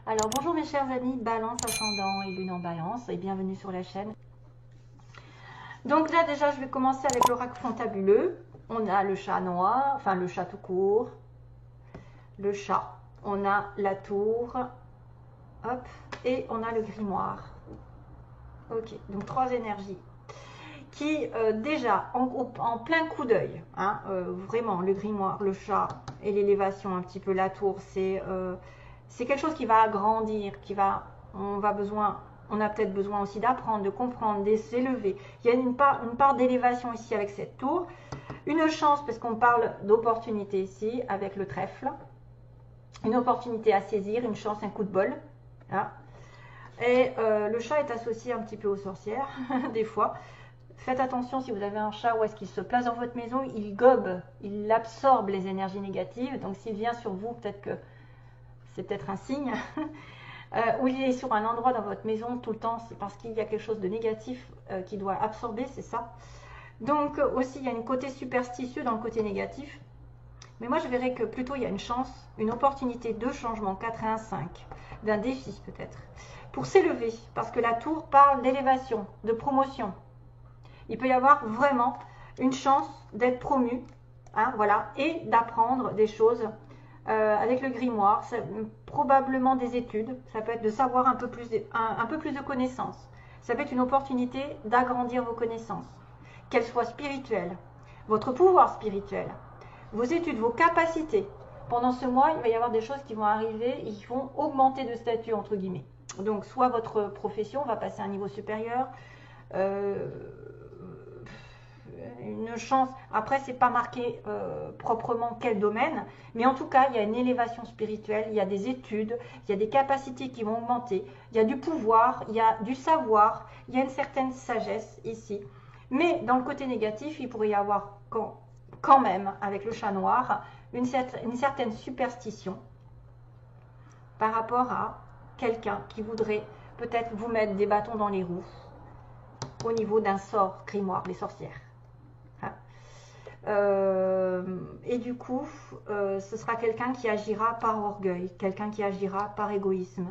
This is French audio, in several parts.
Alors bonjour mes chers amis, Balance ascendant et Lune en Balance et bienvenue sur la chaîne. Donc là déjà je vais commencer avec l'oracle fantabuleux. On a le chat noir, enfin le chat tout court, le chat, on a la tour, hop, et on a le grimoire. Ok, donc trois énergies qui déjà en plein coup d'œil, hein, vraiment le grimoire, le chat et l'élévation un petit peu la tour, c'est quelque chose qui va agrandir, on a peut-être besoin aussi d'apprendre, de comprendre, de s'élever. Il y a une part d'élévation ici avec cette tour, une chance parce qu'on parle d'opportunité ici avec le trèfle, une opportunité à saisir, une chance, un coup de bol. Hein. Et le chat est associé un petit peu aux sorcières, des fois. Faites attention si vous avez un chat, où est-ce qu'il se place dans votre maison, il gobe, il absorbe les énergies négatives. Donc s'il vient sur vous, peut-être que c'est peut-être un signe. Ou il est sur un endroit dans votre maison tout le temps, c'est parce qu'il y a quelque chose de négatif qu'il doit absorber, c'est ça. Donc aussi, il y a un côté superstitieux dans le côté négatif. Mais moi, je verrais que plutôt, il y a une chance, une opportunité de changement, 4 et 1, 5, d'un défi peut-être, pour s'élever. Parce que la tour parle d'élévation, de promotion. Il peut y avoir vraiment une chance d'être promu, hein, voilà, et d'apprendre des choses avec le grimoire, probablement des études, ça peut être de savoir un peu plus de connaissances. Ça peut être une opportunité d'agrandir vos connaissances, qu'elles soient spirituelles, votre pouvoir spirituel, vos études, vos capacités. Pendant ce mois, il va y avoir des choses qui vont arriver et qui vont augmenter de statut, entre guillemets. Donc, soit votre profession va passer à un niveau supérieur, une chance. Après, c'est pas marqué proprement quel domaine, mais en tout cas, il y a une élévation spirituelle, il y a des études, il y a des capacités qui vont augmenter, il y a du pouvoir, il y a du savoir, il y a une certaine sagesse ici. Mais dans le côté négatif, il pourrait y avoir quand même, avec le chat noir, une certaine superstition par rapport à quelqu'un qui voudrait peut-être vous mettre des bâtons dans les roues au niveau d'un sort grimoire, les sorcières. Et du coup, ce sera quelqu'un qui agira par orgueil, quelqu'un qui agira par égoïsme,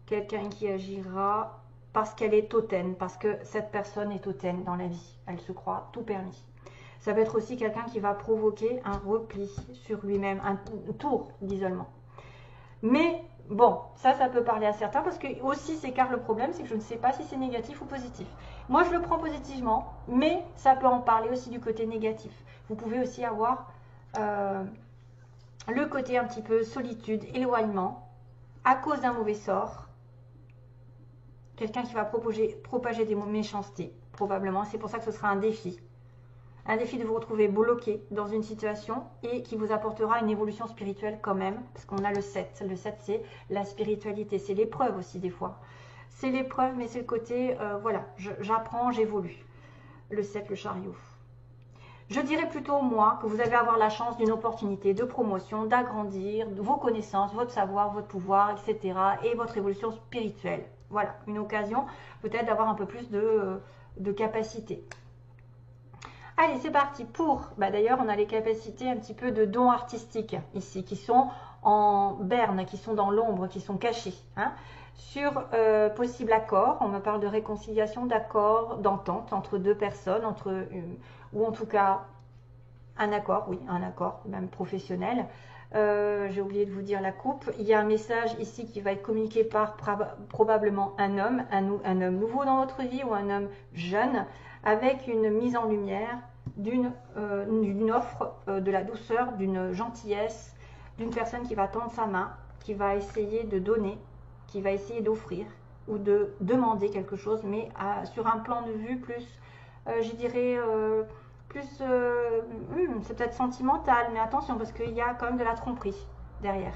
quelqu'un qui agira parce qu'elle est hautaine, parce que cette personne est hautaine dans la vie, elle se croit tout permis. Ça peut être aussi quelqu'un qui va provoquer un repli sur lui-même, un tour d'isolement. Mais bon, ça peut parler à certains parce que aussi c'est car le problème, c'est que je ne sais pas si c'est négatif ou positif. Moi, je le prends positivement, mais ça peut en parler aussi du côté négatif. Vous pouvez aussi avoir le côté un petit peu solitude, éloignement, à cause d'un mauvais sort. Quelqu'un qui va propager des méchancetés, probablement. C'est pour ça que ce sera un défi. Un défi de vous retrouver bloqué dans une situation et qui vous apportera une évolution spirituelle quand même, parce qu'on a le 7. Le 7, c'est la spiritualité, c'est l'épreuve aussi des fois. C'est l'épreuve, mais c'est le côté, voilà, j'apprends, j'évolue. Le 7, le chariot. Je dirais plutôt, moi, que vous allez avoir la chance d'une opportunité de promotion, d'agrandir vos connaissances, votre savoir, votre pouvoir, etc. et votre évolution spirituelle. Voilà, une occasion peut-être d'avoir un peu plus de capacité. Allez, c'est parti pour, d'ailleurs, on a les capacités un petit peu de dons artistiques ici, qui sont en berne, qui sont dans l'ombre, qui sont cachés. Hein. Sur possible accord, on me parle de réconciliation, d'accord, d'entente entre deux personnes, ou en tout cas un accord, oui, un accord, même professionnel. J'ai oublié de vous dire la coupe. Il y a un message ici qui va être communiqué par probablement un homme nouveau dans votre vie ou un homme jeune, avec une mise en lumière d'une offre, de la douceur, d'une gentillesse, d'une personne qui va tendre sa main, qui va essayer de donner, qui va essayer d'offrir ou de demander quelque chose, mais sur un plan de vue plus, je dirais, plus, c'est peut-être sentimental, mais attention, parce qu'il y a quand même de la tromperie derrière.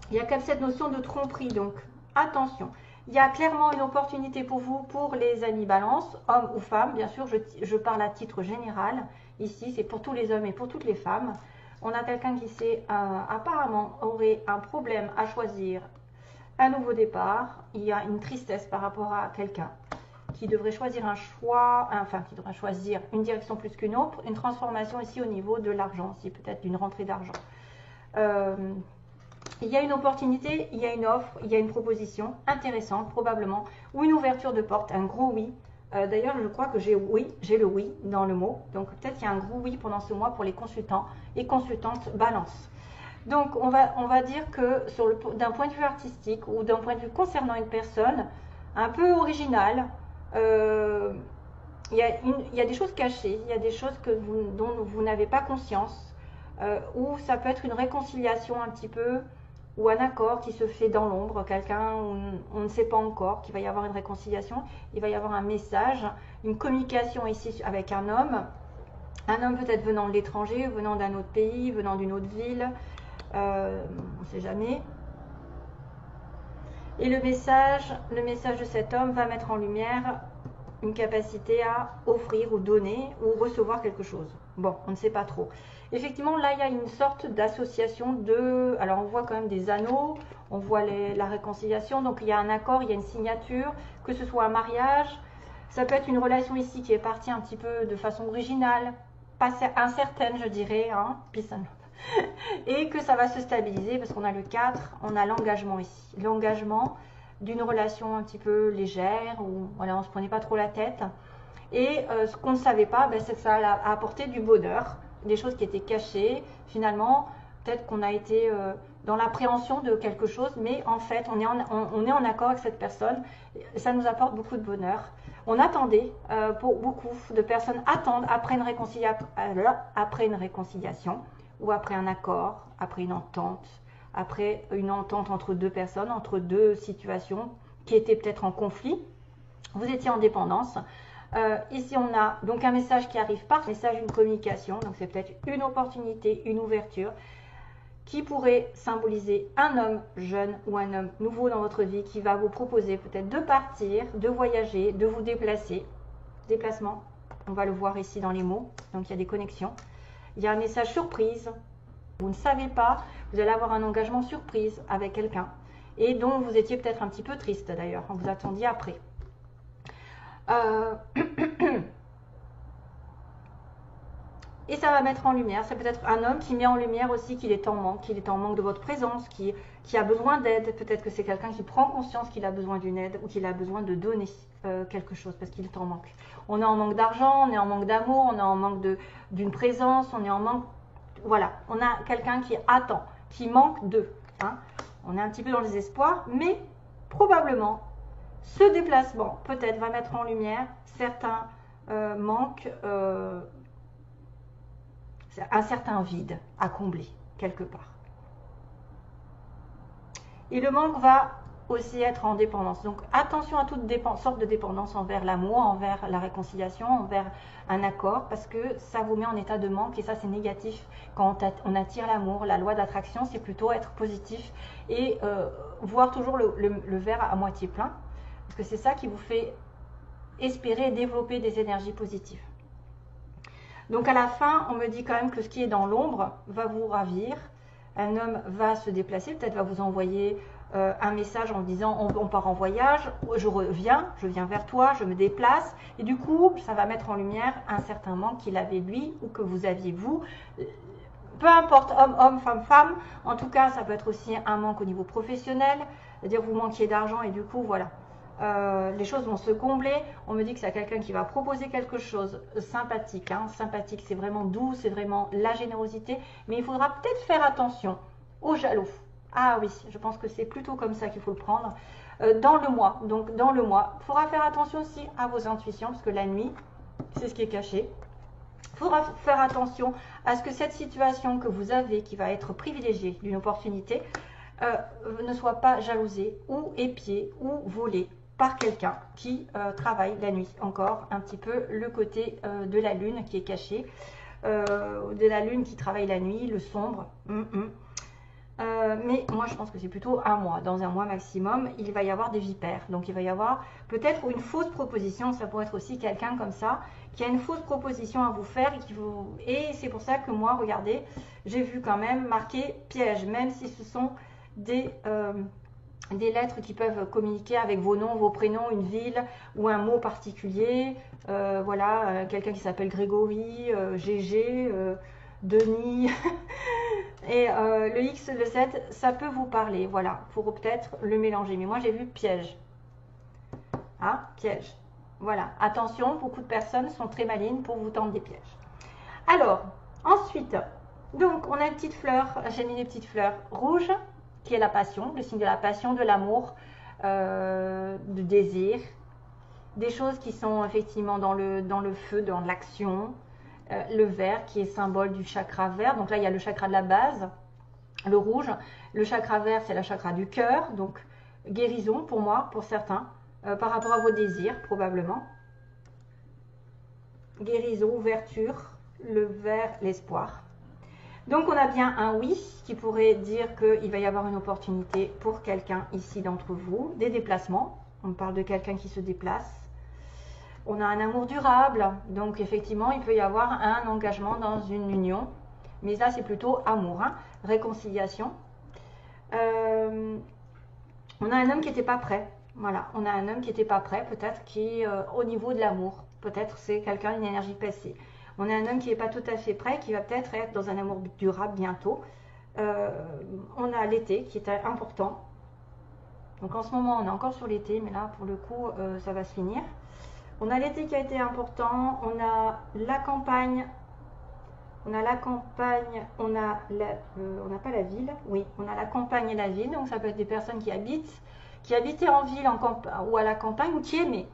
Il y a quand même cette notion de tromperie, donc attention. Il y a clairement une opportunité pour vous, pour les amis balance, hommes ou femmes. Bien sûr, je parle à titre général. Ici, c'est pour tous les hommes et pour toutes les femmes. On a quelqu'un qui apparemment aurait un problème à choisir un nouveau départ. Il y a une tristesse par rapport à quelqu'un qui devrait choisir un choix, enfin qui devrait choisir une direction plus qu'une autre, une transformation ici au niveau de l'argent, ici peut-être d'une rentrée d'argent. Il y a une opportunité, il y a une offre, il y a une proposition intéressante probablement, ou une ouverture de porte, un gros oui. D'ailleurs, je crois que j'ai le oui dans le mot. Donc peut-être qu'il y a un gros oui pendant ce mois pour les consultants et consultantes balance. Donc on va dire que d'un point de vue artistique ou d'un point de vue concernant une personne un peu originale, il y a des choses cachées, il y a des choses dont vous n'avez pas conscience, ou ça peut être une réconciliation un petit peu, ou un accord qui se fait dans l'ombre, quelqu'un on ne sait pas encore qu'il va y avoir une réconciliation, il va y avoir un message, une communication ici avec un homme peut-être venant de l'étranger, venant d'un autre pays, venant d'une autre ville, on ne sait jamais. Et le message de cet homme va mettre en lumière une capacité à offrir ou donner ou recevoir quelque chose. Bon, on ne sait pas trop. Effectivement, là, il y a une sorte d'association de... Alors, on voit quand même des anneaux, on voit la réconciliation, donc il y a un accord, il y a une signature, que ce soit un mariage. Ça peut être une relation ici qui est partie un petit peu de façon originale, pas incertaine, je dirais, hein, et que ça va se stabiliser parce qu'on a le 4, on a l'engagement ici. L'engagement d'une relation un petit peu légère, où voilà, on ne se prenait pas trop la tête. Et ce qu'on ne savait pas, ben, c'est que ça a apporté du bonheur, des choses qui étaient cachées. Finalement, peut-être qu'on a été dans l'appréhension de quelque chose, mais en fait, on est en accord avec cette personne. Ça nous apporte beaucoup de bonheur. On attendait, pour beaucoup de personnes attendent après une réconciliation, ou après un accord, après une entente entre deux personnes, entre deux situations qui étaient peut-être en conflit. Vous étiez en dépendance. Ici, on a donc un message qui arrive par message, une communication. Donc, c'est peut-être une opportunité, une ouverture qui pourrait symboliser un homme jeune ou un homme nouveau dans votre vie qui va vous proposer peut-être de partir, de voyager, de vous déplacer. Déplacement, on va le voir ici dans les mots. Donc, il y a des connexions. Il y a un message surprise. Vous ne savez pas, vous allez avoir un engagement surprise avec quelqu'un et dont vous étiez peut-être un petit peu triste d'ailleurs, vous attendiez après. Et ça va mettre en lumière, c'est peut-être un homme qui met en lumière aussi qu'il est en manque de votre présence, qui a besoin d'aide. Peut-être que c'est quelqu'un qui prend conscience qu'il a besoin d'une aide ou qu'il a besoin de donner quelque chose parce qu'il est en manque. On est en manque d'argent, on est en manque d'amour, on est en manque d'une présence, on est en manque... Voilà, on a quelqu'un qui attend, qui manque d'eux. Hein. On est un petit peu dans les espoirs, mais probablement, ce déplacement peut-être va mettre en lumière certains manques, un certain vide à combler quelque part. Et le manque va aussi être en dépendance. Donc attention à toute sorte de dépendance envers l'amour, envers la réconciliation, envers un accord, parce que ça vous met en état de manque et ça c'est négatif. Quand on attire l'amour, la loi d'attraction, c'est plutôt être positif et voir toujours le verre à moitié plein, parce que c'est ça qui vous fait espérer et développer des énergies positives. Donc à la fin, on me dit quand même que ce qui est dans l'ombre va vous ravir. Un homme va se déplacer, peut-être va vous envoyer un message en disant on part en voyage, je viens vers toi, je me déplace. Et du coup, ça va mettre en lumière un certain manque qu'il avait lui ou que vous aviez vous. Peu importe, homme, femme. En tout cas, ça peut être aussi un manque au niveau professionnel. C'est-à-dire vous manquiez d'argent et du coup, voilà. Les choses vont se combler. On me dit que c'est quelqu'un qui va proposer quelque chose sympathique. Hein. Sympathique, c'est vraiment doux, c'est vraiment la générosité. Mais il faudra peut-être faire attention aux jaloux. Ah oui, je pense que c'est plutôt comme ça qu'il faut le prendre. Dans le mois, donc dans le mois, il faudra faire attention aussi à vos intuitions, parce que la nuit, c'est ce qui est caché. Il faudra faire attention à ce que cette situation que vous avez, qui va être privilégiée d'une opportunité, ne soit pas jalousée ou épiée ou volée par quelqu'un qui travaille la nuit. Encore un petit peu le côté de la lune qui est caché, de la lune qui travaille la nuit, le sombre. Mais moi je pense que c'est plutôt un mois. Dans un mois maximum, il va y avoir des vipères. Donc il va y avoir peut-être une fausse proposition. Ça pourrait être aussi quelqu'un comme ça qui a une fausse proposition à vous faire et c'est pour ça que moi, regardez, j'ai vu quand même marqué piège, même si ce sont des lettres qui peuvent communiquer avec vos noms, vos prénoms, une ville ou un mot particulier. Voilà, quelqu'un qui s'appelle Grégory, Gégé, Denis. Et le X, le 7, ça peut vous parler. Voilà, il faut peut-être le mélanger. Mais moi, j'ai vu piège. Ah, piège. Voilà, attention, beaucoup de personnes sont très malines pour vous tendre des pièges. Alors, ensuite, donc, on a une petite fleur, j'ai mis des petites fleurs rouges, qui est la passion, le signe de la passion, de l'amour, du désir, des choses qui sont effectivement dans le feu, dans l'action. Le vert qui est symbole du chakra vert, donc là il y a le chakra de la base, le rouge. Le chakra vert, c'est le chakra du cœur, donc guérison pour moi, pour certains, par rapport à vos désirs probablement. Guérison, ouverture, le vert, l'espoir. Donc on a bien un oui qui pourrait dire qu'il va y avoir une opportunité pour quelqu'un ici d'entre vous, des déplacements. On parle de quelqu'un qui se déplace. On a un amour durable, donc effectivement il peut y avoir un engagement dans une union, mais là c'est plutôt amour, hein, réconciliation. On a un homme qui n'était pas prêt, voilà, on a un homme qui n'était pas prêt, peut-être qui au niveau de l'amour, peut-être c'est quelqu'un d'une énergie passée. On a un homme qui n'est pas tout à fait prêt, qui va peut-être être dans un amour durable bientôt. On a l'été qui est important, donc en ce moment on est encore sur l'été, mais là pour le coup ça va se finir. On a l'été qui a été important, on a la campagne, on n'a pas la ville, oui, on a la campagne et la ville, donc ça peut être des personnes qui habitaient en ville ou à la campagne, ou qui aimaient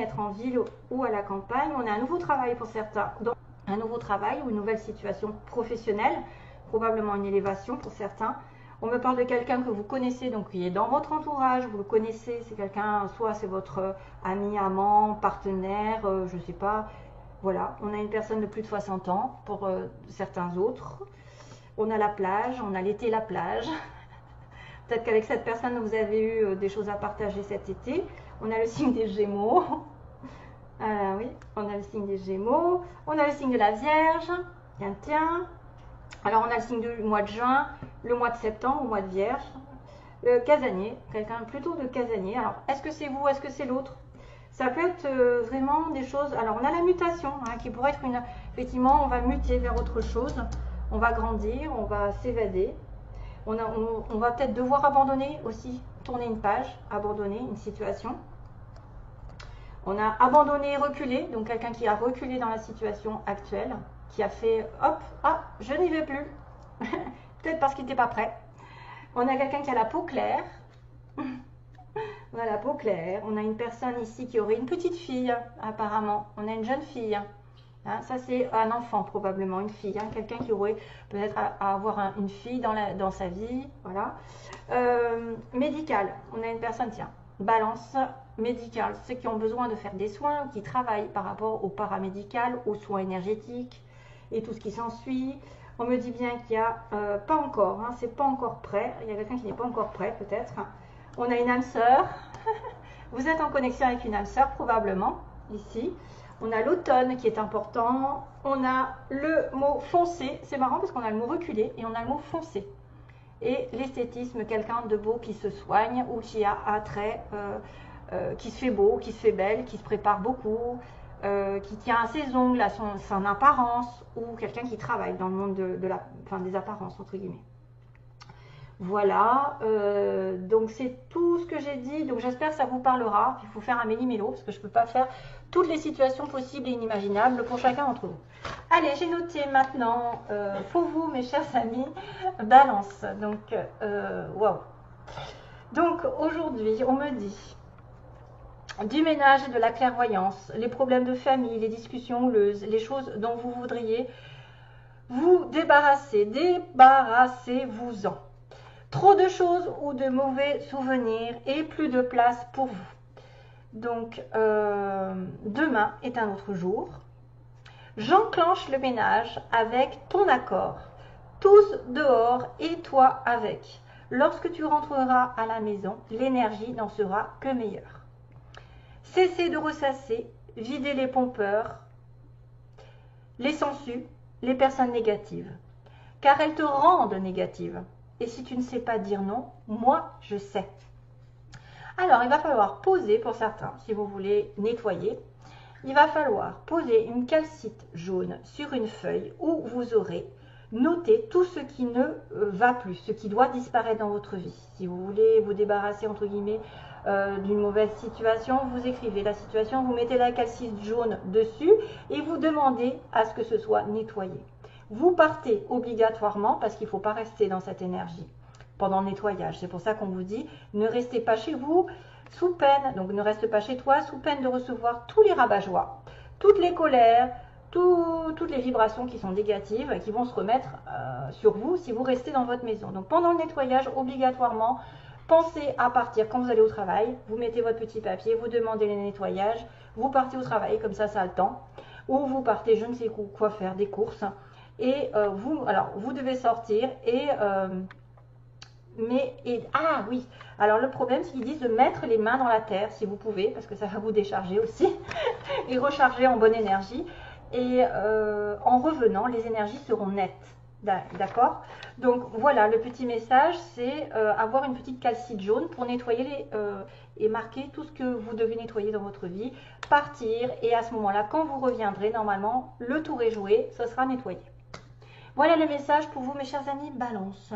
être en ville ou à la campagne. On a un nouveau travail pour certains, un nouveau travail ou une nouvelle situation professionnelle, probablement une élévation pour certains. On me parle de quelqu'un que vous connaissez, donc qui est dans votre entourage, vous le connaissez, c'est quelqu'un, soit c'est votre ami, amant, partenaire, je ne sais pas. Voilà, on a une personne de plus de 60 ans pour certains autres. On a la plage, on a l'été la plage. Peut-être qu'avec cette personne, vous avez eu des choses à partager cet été. On a le signe des Gémeaux. Oui, on a le signe des Gémeaux. On a le signe de la Vierge. Tiens. Alors on a le signe du mois de juin, le mois de septembre, au mois de Vierge, le casanier, quelqu'un plutôt de casanier. Alors est-ce que c'est vous, est-ce que c'est l'autre? Ça peut être vraiment des choses. Alors on a la mutation qui pourrait être effectivement on va muter vers autre chose, on va grandir, on va s'évader, on va peut-être devoir abandonner aussi, tourner une page, abandonner une situation. On a abandonné, reculé, donc quelqu'un qui a reculé dans la situation actuelle, qui a fait hop, ah, je n'y vais plus, peut-être parce qu'il n'était pas prêt. On a quelqu'un qui a la peau claire, on a la peau claire, on a une personne ici qui aurait une petite fille, apparemment, on a une jeune fille, ça c'est un enfant probablement, une fille, quelqu'un qui aurait peut-être à avoir une fille dans sa vie, voilà. Médical, on a une personne, tiens, balance médicale, ceux qui ont besoin de faire des soins, qui travaillent par rapport au paramédical, aux soins énergétiques, et tout ce qui s'ensuit. On me dit bien qu'il n'y a pas encore, c'est pas encore prêt. Il y a quelqu'un qui n'est pas encore prêt peut-être. On a une âme sœur. Vous êtes en connexion avec une âme sœur probablement ici. On a l'automne qui est important. On a le mot foncé. C'est marrant parce qu'on a le mot reculé et on a le mot foncé. Et l'esthétisme, quelqu'un de beau qui se soigne ou qui a un trait, qui se fait beau, qui se fait belle, qui se prépare beaucoup. Qui tient à ses ongles, à son apparence, ou quelqu'un qui travaille dans le monde des apparences, entre guillemets. Voilà, donc c'est tout ce que j'ai dit, donc j'espère que ça vous parlera. Il faut faire un méli-mélo, parce que je ne peux pas faire toutes les situations possibles et inimaginables pour chacun d'entre vous. Allez, j'ai noté maintenant, pour vous, mes chers amis, balance. Donc, waouh. Donc, aujourd'hui, on me dit du ménage et de la clairvoyance, les problèmes de famille, les discussions houleuses, les choses dont vous voudriez vous débarrasser, débarrassez-vous-en. Trop de choses ou de mauvais souvenirs et plus de place pour vous. Donc, demain est un autre jour. J'enclenche le ménage avec ton accord. Tous dehors et toi avec. Lorsque tu rentreras à la maison, l'énergie n'en sera que meilleure. Cessez de ressasser, videz les pompeurs, les sangsues, les personnes négatives, car elles te rendent négative. Et si tu ne sais pas dire non, moi je sais. Alors il va falloir poser pour certains, si vous voulez nettoyer, il va falloir poser une calcite jaune sur une feuille où vous aurez notez tout ce qui ne va plus, ce qui doit disparaître dans votre vie. Si vous voulez vous débarrasser, entre guillemets, d'une mauvaise situation, vous écrivez la situation, vous mettez la calcite jaune dessus et vous demandez à ce que ce soit nettoyé. Vous partez obligatoirement parce qu'il ne faut pas rester dans cette énergie pendant le nettoyage. C'est pour ça qu'on vous dit, ne restez pas chez vous sous peine, donc ne reste pas chez toi sous peine de recevoir tous les rabat-joie, toutes les colères, toutes les vibrations qui sont négatives et qui vont se remettre sur vous si vous restez dans votre maison. Donc pendant le nettoyage, obligatoirement, pensez à partir quand vous allez au travail, vous mettez votre petit papier, vous demandez le nettoyage, vous partez au travail, comme ça a le temps, ou vous partez je ne sais quoi faire, des courses, et vous devez sortir ah oui, alors le problème c'est qu'ils disent de mettre les mains dans la terre si vous pouvez, parce que ça va vous décharger aussi, et recharger en bonne énergie, et en revenant, les énergies seront nettes. D'accord? Donc voilà, le petit message, c'est avoir une petite calcite jaune pour nettoyer et marquer tout ce que vous devez nettoyer dans votre vie, partir, et à ce moment-là, quand vous reviendrez, normalement, le tour est joué, ce sera nettoyé. Voilà le message pour vous, mes chers amis Balance.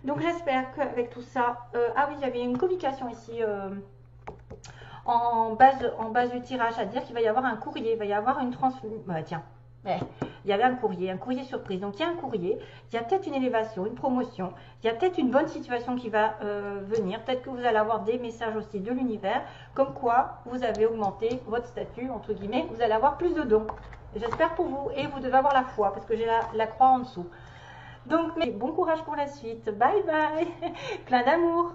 Donc j'espère qu'avec tout ça, ah oui, il y avait une communication ici en base du tirage, à dire qu'il va y avoir un courrier, il va y avoir une transmission. Tiens, il y avait un courrier surprise. Donc il y a un courrier, il y a peut-être une élévation, une promotion, il y a peut-être une bonne situation qui va venir. Peut-être que vous allez avoir des messages aussi de l'univers, comme quoi vous avez augmenté votre statut, entre guillemets, vous allez avoir plus de dons. J'espère pour vous, et vous devez avoir la foi, parce que j'ai la croix en dessous. Donc, bon courage pour la suite. Bye bye. Plein d'amour.